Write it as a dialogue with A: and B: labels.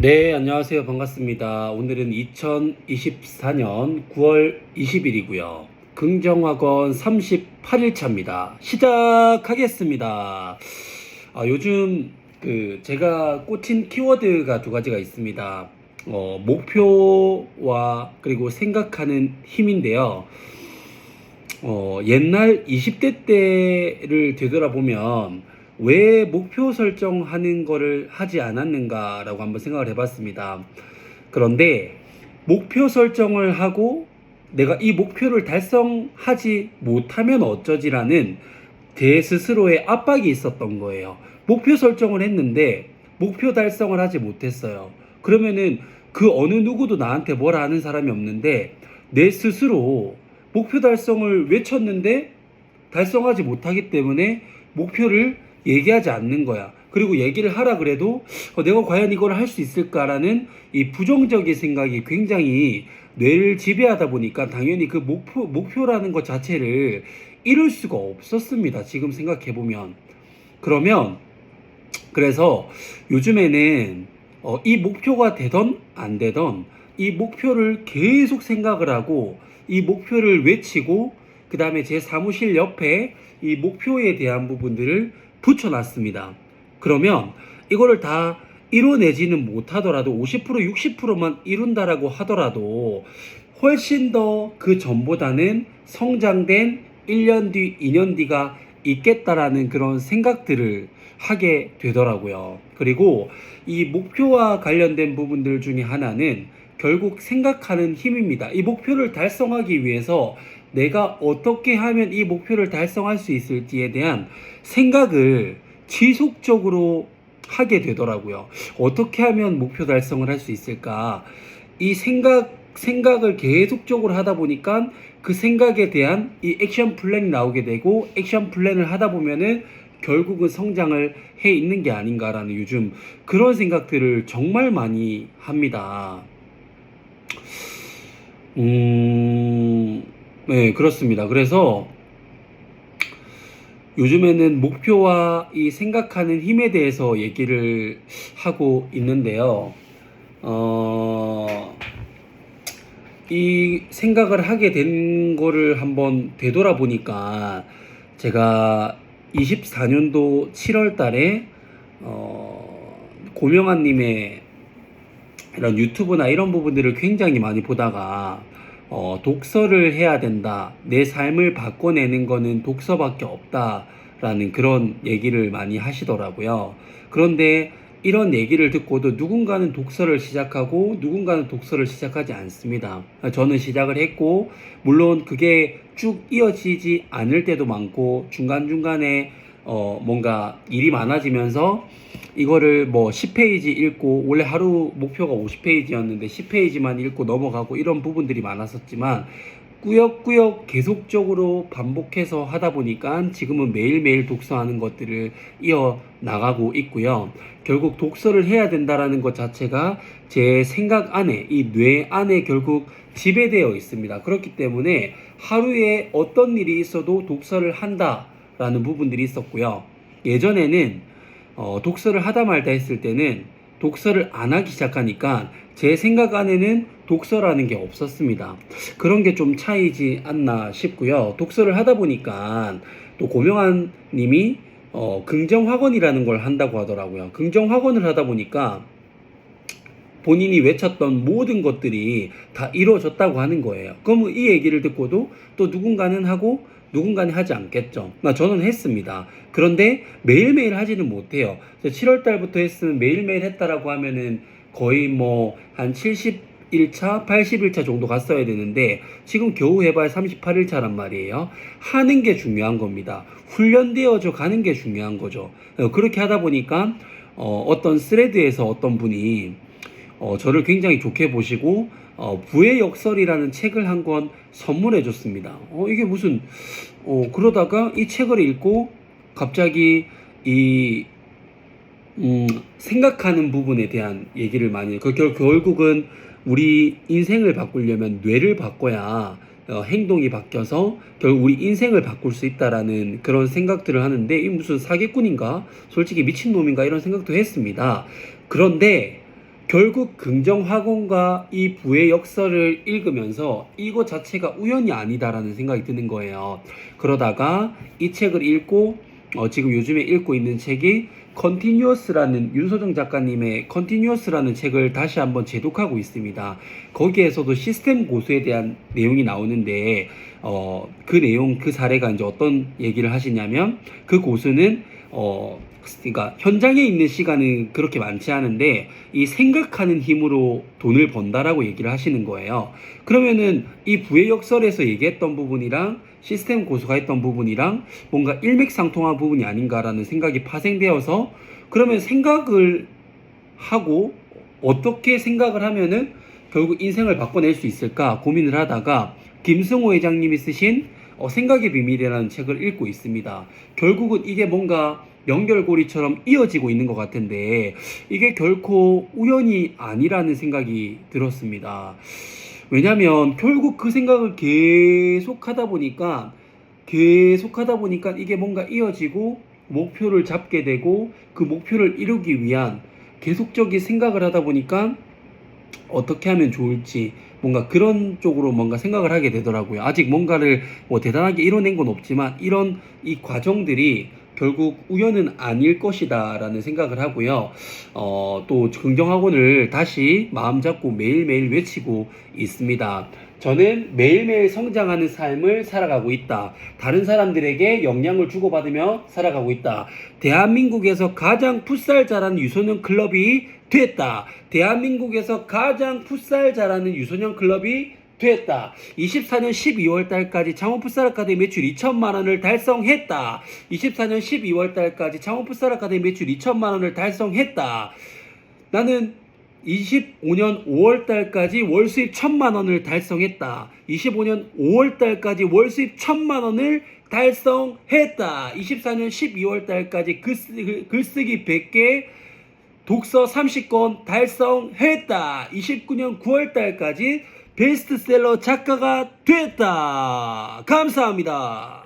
A: 네, 안녕하세요. 반갑습니다. 오늘은 2024년 9월 20일이고요. 긍정학원 38일차입니다. 시작하겠습니다. 요즘 제가 꽂힌 키워드가 두 가지가 있습니다. 목표와 그리고 생각하는 힘인데요. 옛날 20대 때를 되돌아보면 왜 목표 설정하는 거를 하지 않았는가라고 한번 생각을 해봤습니다. 그런데 목표 설정을 하고 내가 이 목표를 달성하지 못하면 어쩌지라는 제 스스로의 압박이 있었던 거예요. 목표 설정을 했는데 목표 달성을 하지 못했어요. 그러면은 그 어느 누구도 나한테 뭐라 하는 사람이 없는데 내 스스로 목표 달성을 외쳤는데 달성하지 못하기 때문에 목표를 얘기하지 않는 거야. 그리고 얘기를 하라 그래도 내가 과연 이걸 할 수 있을까라는 이 부정적인 생각이 굉장히 뇌를 지배하다 보니까 당연히 그 목표라는 것 자체를 이룰 수가 없었습니다. 지금 생각해보면. 그래서 요즘에는 이 목표가 되던 안 되던 이 목표를 계속 생각을 하고 이 목표를 외치고 그 다음에 제 사무실 옆에 이 목표에 대한 부분들을 붙여놨습니다. 그러면 이거를 다 이뤄내지는 못하더라도 50% 60%만 이룬다라고 하더라도 훨씬 더 그 전보다는 성장된 1년 뒤 2년 뒤가 있겠다라는 그런 생각들을 하게 되더라고요. 그리고 이 목표와 관련된 부분들 중에 하나는 결국 생각하는 힘입니다. 이 목표를 달성하기 위해서 내가 어떻게 하면 이 목표를 달성할 수 있을지에 대한 생각을 지속적으로 하게 되더라고요. 어떻게 하면 목표 달성을 할 수 있을까? 이 생각을 계속적으로 하다 보니까 그 생각에 대한 이 액션 플랜이 나오게 되고 액션 플랜을 하다 보면은 결국은 성장을 해 있는 게 아닌가라는 요즘 그런 생각들을 정말 많이 합니다. 네, 그렇습니다. 그래서 요즘에는 목표와 이 생각하는 힘에 대해서 얘기를 하고 있는데요. 이 생각을 하게 된 거를 한번 되돌아보니까 제가 24년도 7월 달에 고명환님의 이런 유튜브나 이런 부분들을 굉장히 많이 보다가 독서를 해야 된다. 내 삶을 바꿔내는 거는 독서밖에 없다라는 그런 얘기를 많이 하시더라고요. 그런데 이런 얘기를 듣고도 누군가는 독서를 시작하고 누군가는 독서를 시작하지 않습니다. 저는 시작을 했고 물론 그게 쭉 이어지지 않을 때도 많고 중간중간에 뭔가 일이 많아지면서 이거를 뭐 10페이지 읽고 원래 하루 목표가 50페이지였는데 10페이지만 읽고 넘어가고 이런 부분들이 많았었지만 꾸역꾸역 계속적으로 반복해서 하다 보니까 지금은 매일매일 독서하는 것들을 이어나가고 있고요. 결국 독서를 해야 된다라는 것 자체가 제 생각 안에 이 뇌 안에 결국 지배되어 있습니다. 그렇기 때문에 하루에 어떤 일이 있어도 독서를 한다라는 부분들이 있었고요. 예전에는 독서를 하다 말다 했을 때는 독서를 안 하기 시작하니까 제 생각 안에는 독서라는 게 없었습니다. 그런 게 좀 차이지 않나 싶고요. 독서를 하다 보니까 또 고명환 님이 긍정학원이라는 걸 한다고 하더라고요. 긍정학원을 하다 보니까 본인이 외쳤던 모든 것들이 다 이루어졌다고 하는 거예요. 그럼 이 얘기를 듣고도 또 누군가는 하고 누군가는 하지 않겠죠. 저는 했습니다. 그런데 매일매일 하지는 못해요. 7월 달부터 했으면 매일매일 했다라고 하면은 거의 뭐 한 71차, 81차 정도 갔어야 되는데 지금 겨우 해봐야 38일차란 말이에요. 하는 게 중요한 겁니다. 훈련되어져 가는 게 중요한 거죠. 그렇게 하다 보니까 어떤 스레드에서 어떤 분이 저를 굉장히 좋게 보시고 부의 역설이라는 책을 한 권 선물해 줬습니다. 이게 무슨 그러다가 이 책을 읽고 갑자기 이 생각하는 부분에 대한 얘기를 많이 결국은 우리 인생을 바꾸려면 뇌를 바꿔야 행동이 바뀌어서 결국 우리 인생을 바꿀 수 있다라는 그런 생각들을 하는데 이 무슨 사기꾼인가? 솔직히 미친놈인가? 이런 생각도 했습니다. 그런데 결국 긍정학원과 이 부의 역설을 읽으면서 이거 자체가 우연이 아니다라는 생각이 드는 거예요. 그러다가 이 책을 읽고 지금 요즘에 읽고 있는 책이 컨티뉴어스라는 윤소정 작가님의 컨티뉴어스라는 책을 다시 한번 재독하고 있습니다. 거기에서도 시스템 고수에 대한 내용이 나오는데 그 내용 그 사례가 이제 어떤 얘기를 하시냐면 그 고수는 그러니까 현장에 있는 시간은 그렇게 많지 않은데 이 생각하는 힘으로 돈을 번다라고 얘기를 하시는 거예요. 그러면은 이 부의 역설에서 얘기했던 부분이랑 시스템 고수가 했던 부분이랑 뭔가 일맥상통한 부분이 아닌가라는 생각이 파생되어서 그러면 생각을 하고 어떻게 생각을 하면은 결국 인생을 바꿔낼 수 있을까 고민을 하다가 김승호 회장님이 쓰신 생각의 비밀이라는 책을 읽고 있습니다. 결국은 이게 뭔가 연결고리처럼 이어지고 있는 것 같은데 이게 결코 우연이 아니라는 생각이 들었습니다. 왜냐면 결국 그 생각을 계속하다 보니까 이게 뭔가 이어지고 목표를 잡게 되고 그 목표를 이루기 위한 계속적인 생각을 하다 보니까 어떻게 하면 좋을지 뭔가 그런 쪽으로 뭔가 생각을 하게 되더라고요. 아직 뭔가를 뭐 대단하게 이뤄낸 건 없지만 이런 이 과정들이 결국 우연은 아닐 것이다 라는 생각을 하고요. 또 긍정학원을 다시 마음 잡고 매일매일 외치고 있습니다. 저는 매일매일 성장하는 삶을 살아가고 있다. 다른 사람들에게 영향을 주고받으며 살아가고 있다. 대한민국에서 가장 풋살 잘하는 유소년 클럽이 됐다. 대한민국에서 가장 풋살 잘하는 유소년 클럽이 됐다. 24년 12월 달까지 창원 풋살 아카데미 매출 2천만 원을 달성했다. 24년 12월 달까지 창원 풋살 아카데미 매출 2천만 원을 달성했다. 나는 25년 5월 달까지 월 수입 1천만 원을 달성했다. 25년 5월 달까지 월 수입 1천만 원을 달성했다. 24년 12월 달까지 글쓰기 100개 독서 30권 달성했다. 29년 9월 달까지 베스트셀러 작가가 됐다. 감사합니다.